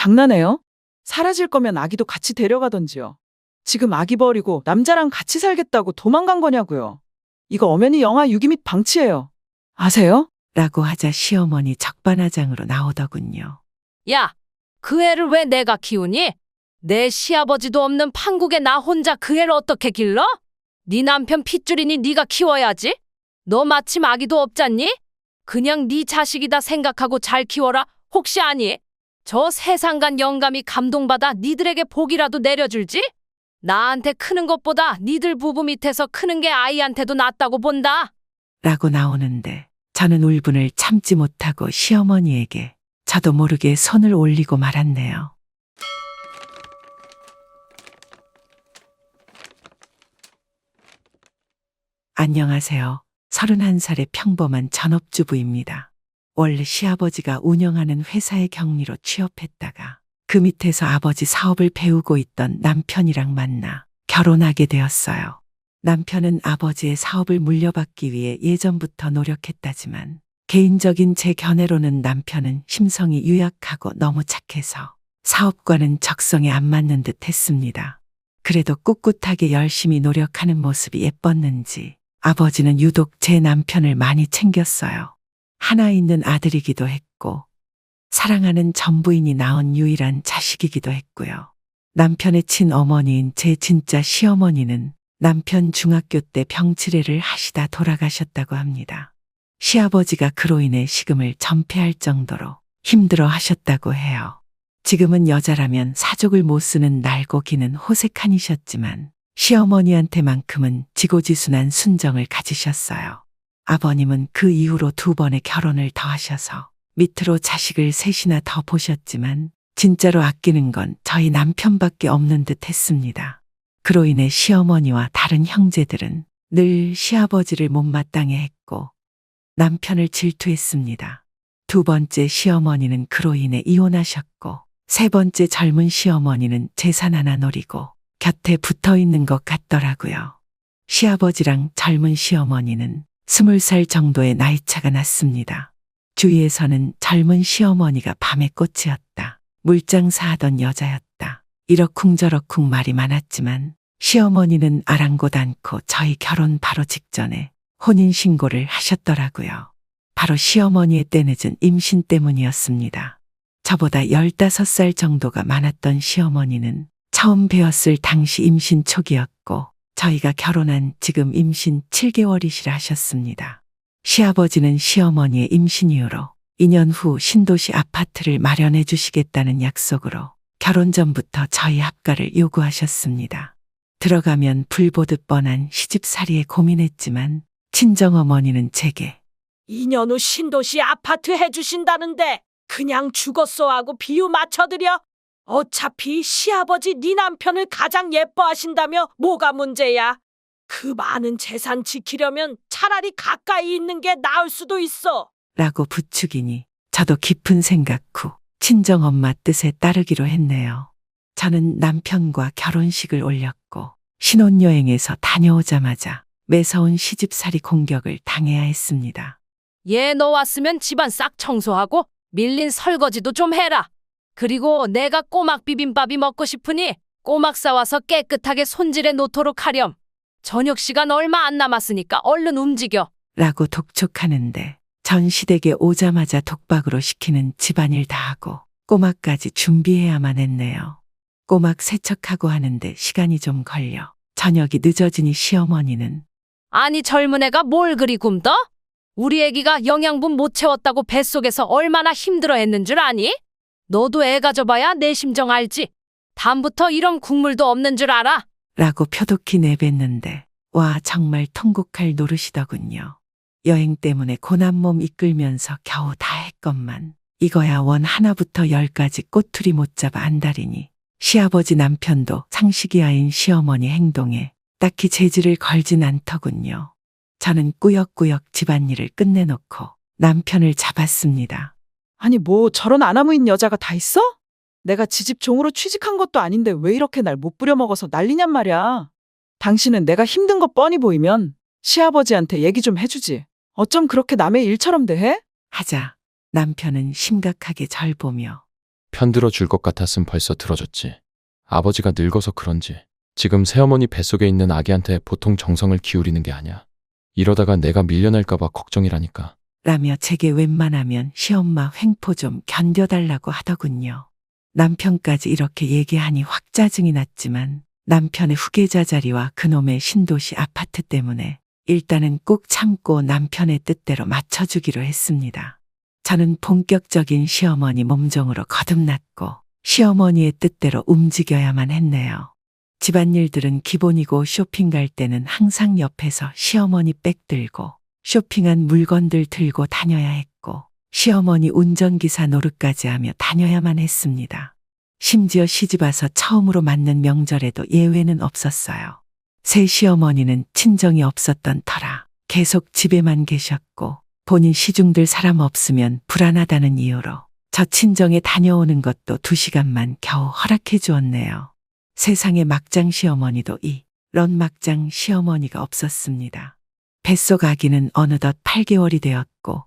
장난해요? 사라질 거면 아기도 같이 데려가던지요. 지금 아기 버리고 남자랑 같이 살겠다고 도망간 거냐고요. 이거 엄연히 영아 유기 및 방치예요. 아세요? 라고 하자 시어머니 적반하장으로 나오더군요. 야, 그 애를 왜 내가 키우니? 내 시아버지도 없는 판국에 나 혼자 그 애를 어떻게 길러? 네 남편 핏줄이니 네가 키워야지. 너 마침 아기도 없잖니? 그냥 네 자식이다 생각하고 잘 키워라. 혹시 아니? 저 세상간 영감이 감동받아 니들에게 복이라도 내려줄지? 나한테 크는 것보다 니들 부부 밑에서 크는 게 아이한테도 낫다고 본다. 라고 나오는데 저는 울분을 참지 못하고 시어머니에게 저도 모르게 손을 올리고 말았네요. 안녕하세요. 31살의 평범한 전업주부입니다. 원래 시아버지가 운영하는 회사의 경리로 취업했다가 그 밑에서 아버지 사업을 배우고 있던 남편이랑 만나 결혼하게 되었어요. 남편은 아버지의 사업을 물려받기 위해 예전부터 노력했다지만 개인적인 제 견해로는 남편은 심성이 유약하고 너무 착해서 사업과는 적성에 안 맞는 듯 했습니다. 그래도 꿋꿋하게 열심히 노력하는 모습이 예뻤는지 아버지는 유독 제 남편을 많이 챙겼어요. 하나 있는 아들이기도 했고 사랑하는 전부인이 낳은 유일한 자식이기도 했고요. 남편의 친어머니인 제 진짜 시어머니는 남편 중학교 때 병치레를 하시다 돌아가셨다고 합니다. 시아버지가 그로 인해 식음을 전폐할 정도로 힘들어 하셨다고 해요. 지금은 여자라면 사족을 못 쓰는 날고 기는 호색한이셨지만 시어머니한테만큼은 지고지순한 순정을 가지셨어요. 아버님은 그 이후로 2번의 결혼을 더 하셔서 밑으로 자식을 셋이나 더 보셨지만 진짜로 아끼는 건 저희 남편밖에 없는 듯 했습니다. 그로 인해 시어머니와 다른 형제들은 늘 시아버지를 못마땅해 했고 남편을 질투했습니다. 2번째 시어머니는 그로 인해 이혼하셨고 3번째 젊은 시어머니는 재산 하나 노리고 곁에 붙어 있는 것 같더라고요. 시아버지랑 젊은 시어머니는 20살 정도의 나이차가 났습니다. 주위에서는 젊은 시어머니가 밤의 꽃이었다. 물장사 하던 여자였다. 이러쿵저러쿵 말이 많았지만 시어머니는 아랑곳 않고 저희 결혼 바로 직전에 혼인신고를 하셨더라고요. 바로 시어머니의 때늦은 임신 때문이었습니다. 저보다 15살 정도가 많았던 시어머니는 처음 뵈었을 당시 임신 초기였고 저희가 결혼한 지금 임신 7개월이시라 하셨습니다. 시아버지는 시어머니의 임신 이후로 2년 후 신도시 아파트를 마련해 주시겠다는 약속으로 결혼 전부터 저희 합가를 요구하셨습니다. 들어가면 불보듯 뻔한 시집살이에 고민했지만 친정어머니는 제게 2년 후 신도시 아파트 해주신다는데 그냥 죽었어 하고 비유 맞춰드려? 어차피 시아버지 네 남편을 가장 예뻐하신다며 뭐가 문제야? 그 많은 재산 지키려면 차라리 가까이 있는 게 나을 수도 있어. 라고 부추기니 저도 깊은 생각 후 친정엄마 뜻에 따르기로 했네요. 저는 남편과 결혼식을 올렸고 신혼여행에서 다녀오자마자 매서운 시집살이 공격을 당해야 했습니다. 얘 너 왔으면 집안 싹 청소하고 밀린 설거지도 좀 해라. 그리고 내가 꼬막 비빔밥이 먹고 싶으니 꼬막 싸와서 깨끗하게 손질해 놓도록 하렴. 저녁 시간 얼마 안 남았으니까 얼른 움직여. 라고 독촉하는데 전 시댁에 오자마자 독박으로 시키는 집안일 다 하고 꼬막까지 준비해야만 했네요. 꼬막 세척하고 하는데 시간이 좀 걸려 저녁이 늦어지니 시어머니는 아니 젊은 애가 뭘 그리 굶떠? 우리 애기가 영양분 못 채웠다고 뱃속에서 얼마나 힘들어했는 줄 아니? 너도 애 가져봐야 내 심정 알지? 다음부터 이런 국물도 없는 줄 알아? 라고 표독히 내뱉는데 와 정말 통곡할 노릇이더군요. 여행 때문에 고난 몸 이끌면서 겨우 다 했건만 이거야 원 하나부터 10까지 꼬투리 못 잡아 안달이니 시아버지 남편도 상식이아인 시어머니 행동에 딱히 재질을 걸진 않더군요. 저는 꾸역꾸역 집안일을 끝내놓고 남편을 잡았습니다. 아니 뭐 저런 아나무인 여자가 다 있어? 내가 지집 종으로 취직한 것도 아닌데 왜 이렇게 날 못 부려먹어서 난리냔 말이야. 당신은 내가 힘든 거 뻔히 보이면 시아버지한테 얘기 좀 해주지. 어쩜 그렇게 남의 일처럼 대해? 하자 남편은 심각하게 절 보며 편들어 줄 것 같았음 벌써 들어줬지. 아버지가 늙어서 그런지 지금 새어머니 뱃속에 있는 아기한테 보통 정성을 기울이는 게 아니야. 이러다가 내가 밀려날까봐 걱정이라니까. 라며 제게 웬만하면 시엄마 횡포 좀 견뎌달라고 하더군요. 남편까지 이렇게 얘기하니 확 짜증이 났지만 남편의 후계자 자리와 그놈의 신도시 아파트 때문에 일단은 꼭 참고 남편의 뜻대로 맞춰주기로 했습니다. 저는 본격적인 시어머니 몸종으로 거듭났고 시어머니의 뜻대로 움직여야만 했네요. 집안일들은 기본이고 쇼핑 갈 때는 항상 옆에서 시어머니 백 들고 쇼핑한 물건들 들고 다녀야 했고 시어머니 운전기사 노릇까지 하며 다녀야만 했습니다. 심지어 시집와서 처음으로 맞는 명절에도 예외는 없었어요. 새 시어머니는 친정이 없었던 터라 계속 집에만 계셨고 본인 시중들 사람 없으면 불안하다는 이유로 저 친정에 다녀오는 것도 2시간만 겨우 허락해 주었네요. 세상에 막장 시어머니도 이런 막장 시어머니가 없었습니다. 뱃속 아기는 어느덧 8개월이 되었고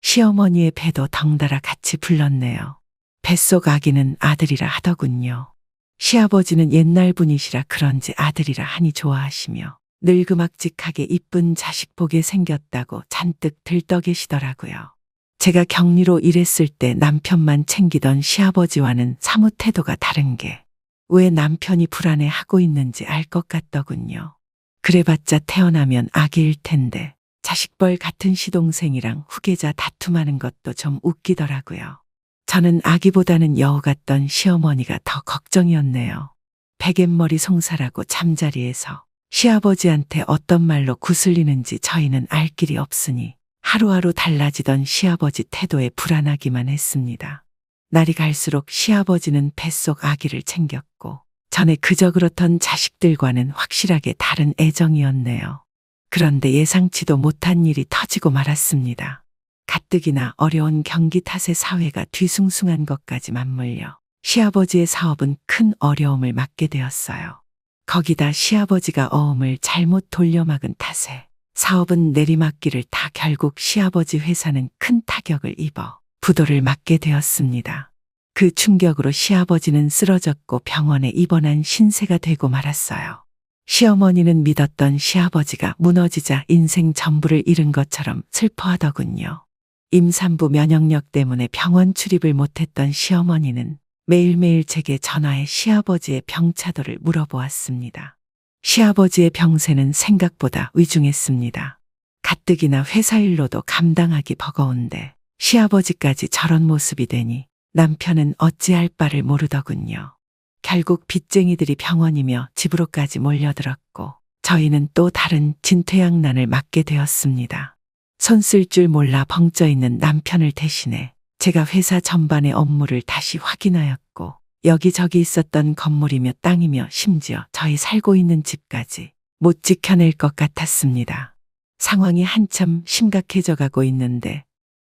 시어머니의 배도 덩달아 같이 불렀네요. 뱃속 아기는 아들이라 하더군요. 시아버지는 옛날 분이시라 그런지 아들이라 하니 좋아하시며 늙음악직하게 이쁜 자식 보게 생겼다고 잔뜩 들떠 계시더라고요. 제가 격리로 일했을 때 남편만 챙기던 시아버지와는 사뭇 태도가 다른 게 왜 남편이 불안해하고 있는지 알 것 같더군요. 그래봤자 태어나면 아기일 텐데 자식벌 같은 시동생이랑 후계자 다툼하는 것도 좀 웃기더라고요. 저는 아기보다는 여우 같던 시어머니가 더 걱정이었네요. 베갯머리 송사라고 잠자리에서 시아버지한테 어떤 말로 구슬리는지 저희는 알 길이 없으니 하루하루 달라지던 시아버지 태도에 불안하기만 했습니다. 날이 갈수록 시아버지는 뱃속 아기를 챙겼고 전에 그저 그렇던 자식들과는 확실하게 다른 애정이었네요. 그런데 예상치도 못한 일이 터지고 말았습니다. 가뜩이나 어려운 경기 탓에 사회가 뒤숭숭한 것까지 맞물려 시아버지의 사업은 큰 어려움을 맞게 되었어요. 거기다 시아버지가 어음을 잘못 돌려막은 탓에 사업은 내리막길을 타 결국 시아버지 회사는 큰 타격을 입어 부도를 맞게 되었습니다. 그 충격으로 시아버지는 쓰러졌고 병원에 입원한 신세가 되고 말았어요. 시어머니는 믿었던 시아버지가 무너지자 인생 전부를 잃은 것처럼 슬퍼하더군요. 임산부 면역력 때문에 병원 출입을 못했던 시어머니는 매일매일 제게 전화해 시아버지의 병차도를 물어보았습니다. 시아버지의 병세는 생각보다 위중했습니다. 가뜩이나 회사 일로도 감당하기 버거운데 시아버지까지 저런 모습이 되니 남편은 어찌할 바를 모르더군요. 결국 빚쟁이들이 병원이며 집으로까지 몰려들었고 저희는 또 다른 진퇴양난을 맞게 되었습니다. 손 쓸 줄 몰라 벙쪄 있는 남편을 대신해 제가 회사 전반의 업무를 다시 확인하였고 여기저기 있었던 건물이며 땅이며 심지어 저희 살고 있는 집까지 못 지켜낼 것 같았습니다. 상황이 한참 심각해져 가고 있는데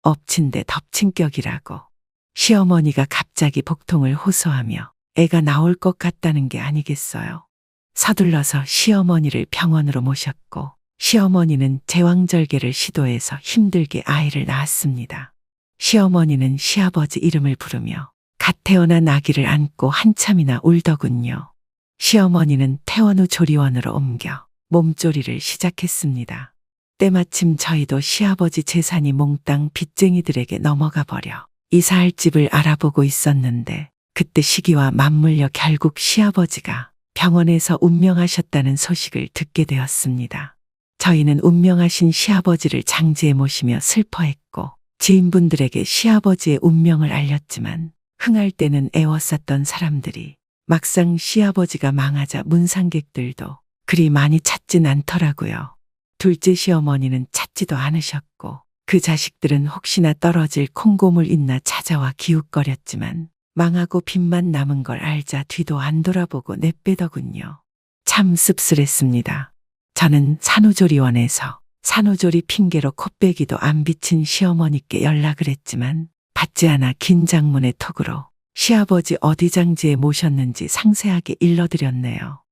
엎친 데 덮친 격이라고 시어머니가 갑자기 복통을 호소하며 애가 나올 것 같다는 게 아니겠어요. 서둘러서 시어머니를 병원으로 모셨고 시어머니는 제왕절개를 시도해서 힘들게 아이를 낳았습니다. 시어머니는 시아버지 이름을 부르며 갓 태어난 아기를 안고 한참이나 울더군요. 시어머니는 퇴원 후 조리원으로 옮겨 몸조리를 시작했습니다. 때마침 저희도 시아버지 재산이 몽땅 빚쟁이들에게 넘어가 버려 이사할 집을 알아보고 있었는데 그때 시기와 맞물려 결국 시아버지가 병원에서 운명하셨다는 소식을 듣게 되었습니다. 저희는 운명하신 시아버지를 장지에 모시며 슬퍼했고 지인분들에게 시아버지의 운명을 알렸지만 흥할 때는 애워쌌던 사람들이 막상 시아버지가 망하자 문상객들도 그리 많이 찾진 않더라고요. 둘째 시어머니는 찾지도 않으셨고 그 자식들은 혹시나 떨어질 콩고물 있나 찾아와 기웃거렸지만 망하고 빚만 남은 걸 알자 뒤도 안 돌아보고 내빼더군요. 참 씁쓸했습니다. 저는 산후조리원에서 산후조리 핑계로 코빼기도 안 비친 시어머니께 연락을 했지만 받지 않아 긴 장문의 톡으로 시아버지 어디 장지에 모셨는지 상세하게 일러드렸네요.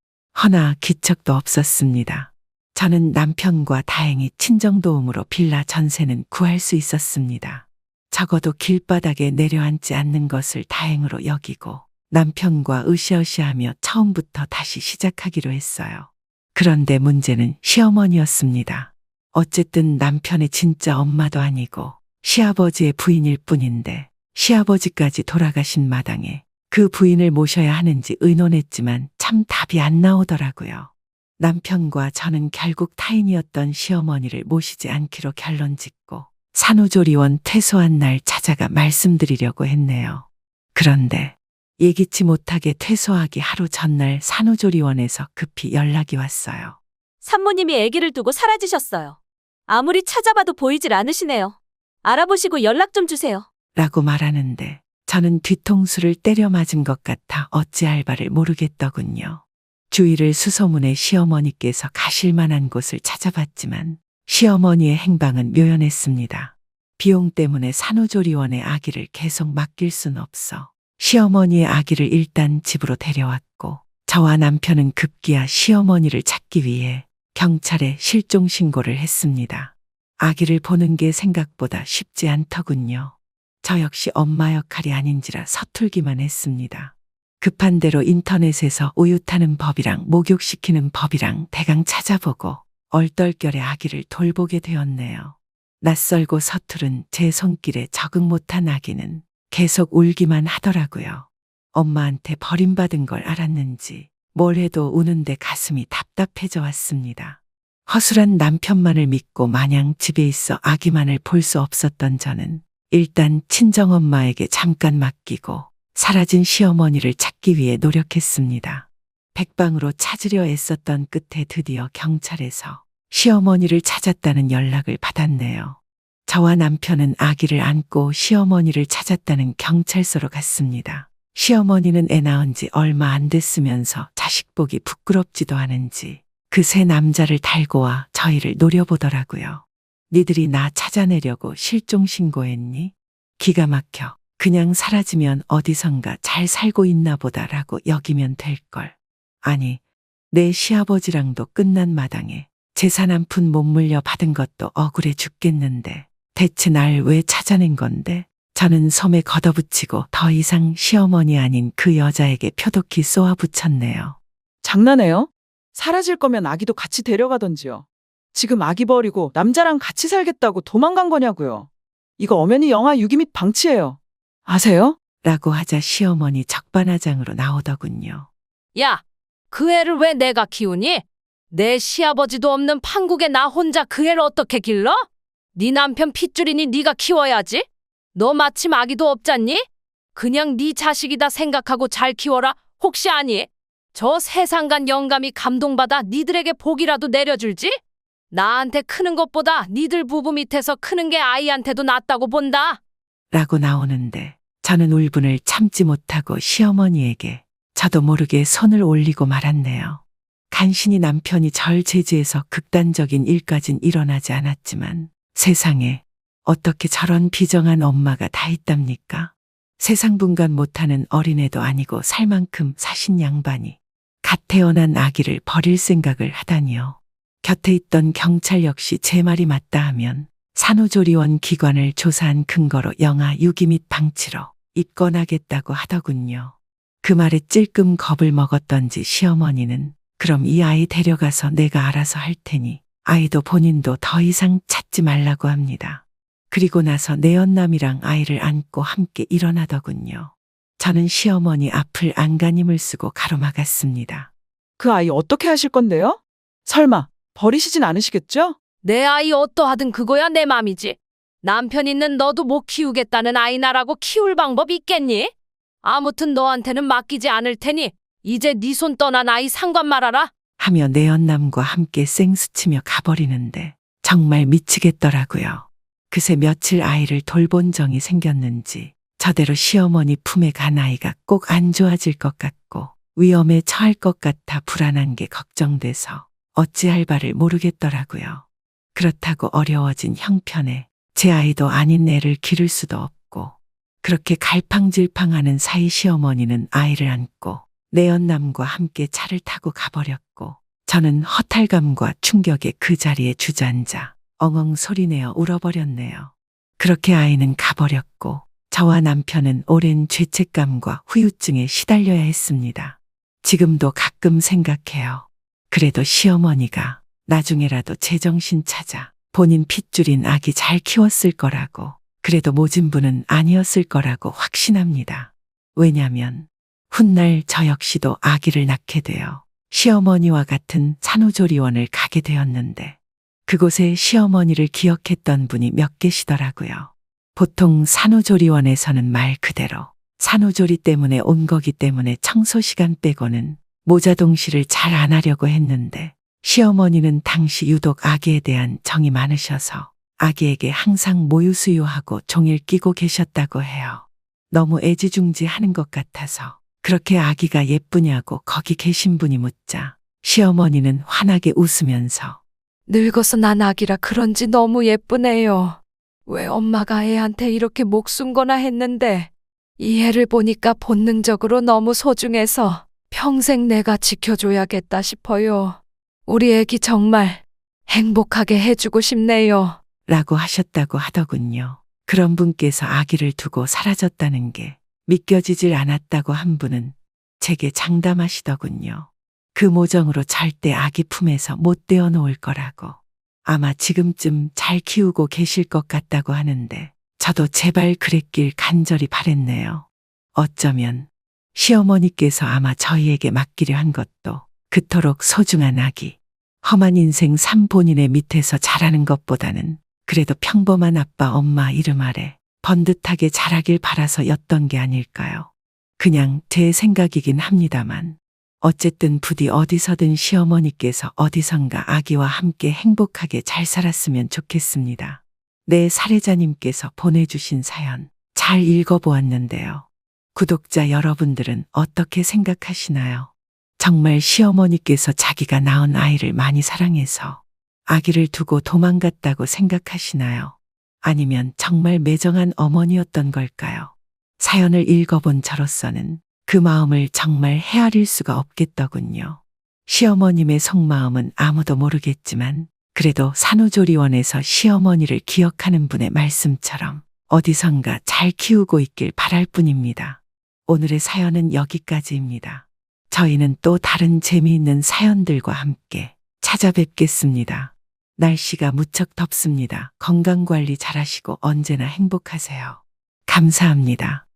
허나 기척도 없었습니다. 저는 남편과 다행히 친정도움으로 빌라 전세는 구할 수 있었습니다. 적어도 길바닥에 내려앉지 않는 것을 다행으로 여기고 남편과 으쌰으쌰하며 처음부터 다시 시작하기로 했어요. 그런데 문제는 시어머니였습니다. 어쨌든 남편의 진짜 엄마도 아니고 시아버지의 부인일 뿐인데 시아버지까지 돌아가신 마당에 그 부인을 모셔야 하는지 의논했지만 참 답이 안 나오더라고요. 남편과 저는 결국 타인이었던 시어머니를 모시지 않기로 결론짓고 산후조리원 퇴소한 날 찾아가 말씀드리려고 했네요. 그런데 예기치 못하게 퇴소하기 하루 전날 산후조리원에서 급히 연락이 왔어요. 산모님이 아기를 두고 사라지셨어요. 아무리 찾아봐도 보이질 않으시네요. 알아보시고 연락 좀 주세요. 라고 말하는데 저는 뒤통수를 때려 맞은 것 같아 어찌할 바를 모르겠더군요. 주위를 수소문해 시어머니께서 가실 만한 곳을 찾아봤지만 시어머니의 행방은 묘연했습니다. 비용 때문에 산후조리원에 아기를 계속 맡길 순 없어 시어머니의 아기를 일단 집으로 데려왔고 저와 남편은 급기야 시어머니를 찾기 위해 경찰에 실종 신고를 했습니다. 아기를 보는 게 생각보다 쉽지 않더군요. 저 역시 엄마 역할이 아닌지라 서툴기만 했습니다. 급한 대로 인터넷에서 우유 타는 법이랑 목욕시키는 법이랑 대강 찾아보고 얼떨결에 아기를 돌보게 되었네요. 낯설고 서투른 제 손길에 적응 못한 아기는 계속 울기만 하더라고요. 엄마한테 버림받은 걸 알았는지 뭘 해도 우는데 가슴이 답답해져 왔습니다. 허술한 남편만을 믿고 마냥 집에 있어 아기만을 볼 수 없었던 저는 일단 친정엄마에게 잠깐 맡기고 사라진 시어머니를 찾기 위해 노력했습니다. 백방으로 찾으려 애썼던 끝에 드디어 경찰에서 시어머니를 찾았다는 연락을 받았네요. 저와 남편은 아기를 안고 시어머니를 찾았다는 경찰서로 갔습니다. 시어머니는 애 낳은 지 얼마 안 됐으면서 자식 보기 부끄럽지도 않은지 그 새 남자를 달고 와 저희를 노려보더라고요. 니들이 나 찾아내려고 실종 신고했니? 기가 막혀. 그냥 사라지면 어디선가 잘 살고 있나 보다라고 여기면 될걸. 아니, 내 시아버지랑도 끝난 마당에 재산 한 푼 못 물려받은 것도 억울해 죽겠는데 대체 날 왜 찾아낸 건데? 저는 섬에 걷어붙이고 더 이상 시어머니 아닌 그 여자에게 표독히 쏘아붙였네요. 장난해요? 사라질 거면 아기도 같이 데려가던지요. 지금 아기 버리고 남자랑 같이 살겠다고 도망간 거냐고요. 이거 엄연히 영화 유기 및 방치예요. 아세요? 라고 하자 시어머니 적반하장으로 나오더군요. 야, 그 애를 왜 내가 키우니? 내 시아버지도 없는 판국에 나 혼자 그 애를 어떻게 길러? 네 남편 핏줄이니 네가 키워야지. 너 마침 아기도 없잖니? 그냥 네 자식이다 생각하고 잘 키워라. 혹시 아니? 저 세상간 영감이 감동받아 니들에게 복이라도 내려줄지? 나한테 크는 것보다 니들 부부 밑에서 크는 게 아이한테도 낫다고 본다. 라고 나오는데 저는 울분을 참지 못하고 시어머니에게 저도 모르게 손을 올리고 말았네요. 간신히 남편이 절 제지해서 극단적인 일까진 일어나지 않았지만 세상에 어떻게 저런 비정한 엄마가 다 있답니까? 세상 분간 못하는 어린애도 아니고 살 만큼 사신 양반이 갓 태어난 아기를 버릴 생각을 하다니요. 곁에 있던 경찰 역시 제 말이 맞다 하면 산후조리원 기관을 조사한 근거로 영아 유기 및 방치로 입건하겠다고 하더군요. 그 말에 찔끔 겁을 먹었던지 시어머니는 그럼 이 아이 데려가서 내가 알아서 할 테니 아이도 본인도 더 이상 찾지 말라고 합니다. 그리고 나서 내연남이랑 아이를 안고 함께 일어나더군요. 저는 시어머니 앞을 안간힘을 쓰고 가로막았습니다. 그 아이 어떻게 하실 건데요? 설마 버리시진 않으시겠죠? 내 아이 어떠하든 그거야 내 맘이지. 남편 있는 너도 못 키우겠다는 아이나라고 키울 방법 있겠니? 아무튼 너한테는 맡기지 않을 테니 이제 네 손 떠난 아이 상관 말아라. 하며 내연남과 함께 쌩스치며 가버리는데 정말 미치겠더라고요. 그새 며칠 아이를 돌본 정이 생겼는지 저대로 시어머니 품에 간 아이가 꼭 안 좋아질 것 같고 위험에 처할 것 같아 불안한 게 걱정돼서 어찌할 바를 모르겠더라고요. 그렇다고 어려워진 형편에 제 아이도 아닌 애를 기를 수도 없고 그렇게 갈팡질팡하는 사이 시어머니는 아이를 안고 내연남과 함께 차를 타고 가버렸고 저는 허탈감과 충격에 그 자리에 주저앉아 엉엉 소리내어 울어버렸네요. 그렇게 아이는 가버렸고 저와 남편은 오랜 죄책감과 후유증에 시달려야 했습니다. 지금도 가끔 생각해요. 그래도 시어머니가 나중에라도 제정신 찾아 본인 핏줄인 아기 잘 키웠을 거라고, 그래도 모진 분은 아니었을 거라고 확신합니다. 왜냐면 훗날 저 역시도 아기를 낳게 되어 시어머니와 같은 산후조리원을 가게 되었는데 그곳에 시어머니를 기억했던 분이 몇 계시더라고요. 보통 산후조리원에서는 말 그대로 산후조리 때문에 온 거기 때문에 청소 시간 빼고는 모자동시를 잘 안 하려고 했는데 시어머니는 당시 유독 아기에 대한 정이 많으셔서 아기에게 항상 모유수유하고 종일 끼고 계셨다고 해요. 너무 애지중지하는 것 같아서 그렇게 아기가 예쁘냐고 거기 계신 분이 묻자 시어머니는 환하게 웃으면서 늙어서 난 아기라 그런지 너무 예쁘네요. 왜 엄마가 애한테 이렇게 목숨 거나 했는데 이 애를 보니까 본능적으로 너무 소중해서 평생 내가 지켜줘야겠다 싶어요. 우리 애기 정말 행복하게 해주고 싶네요. 라고 하셨다고 하더군요. 그런 분께서 아기를 두고 사라졌다는 게 믿겨지질 않았다고 한 분은 제게 장담하시더군요. 그 모정으로 절대 아기 품에서 못 떼어 놓을 거라고. 아마 지금쯤 잘 키우고 계실 것 같다고 하는데 저도 제발 그랬길 간절히 바랬네요. 어쩌면 시어머니께서 아마 저희에게 맡기려 한 것도 그토록 소중한 아기, 험한 인생 삶 본인의 밑에서 자라는 것보다는 그래도 평범한 아빠 엄마 이름 아래 번듯하게 자라길 바라서였던 게 아닐까요? 그냥 제 생각이긴 합니다만 어쨌든 부디 어디서든 시어머니께서 어디선가 아기와 함께 행복하게 잘 살았으면 좋겠습니다. 네, 사례자님께서 보내주신 사연 잘 읽어보았는데요. 구독자 여러분들은 어떻게 생각하시나요? 정말 시어머니께서 자기가 낳은 아이를 많이 사랑해서 아기를 두고 도망갔다고 생각하시나요? 아니면 정말 매정한 어머니였던 걸까요? 사연을 읽어본 저로서는 그 마음을 정말 헤아릴 수가 없겠더군요. 시어머님의 속마음은 아무도 모르겠지만 그래도 산후조리원에서 시어머니를 기억하는 분의 말씀처럼 어디선가 잘 키우고 있길 바랄 뿐입니다. 오늘의 사연은 여기까지입니다. 저희는 또 다른 재미있는 사연들과 함께 찾아뵙겠습니다. 날씨가 무척 덥습니다. 건강관리 잘하시고 언제나 행복하세요. 감사합니다.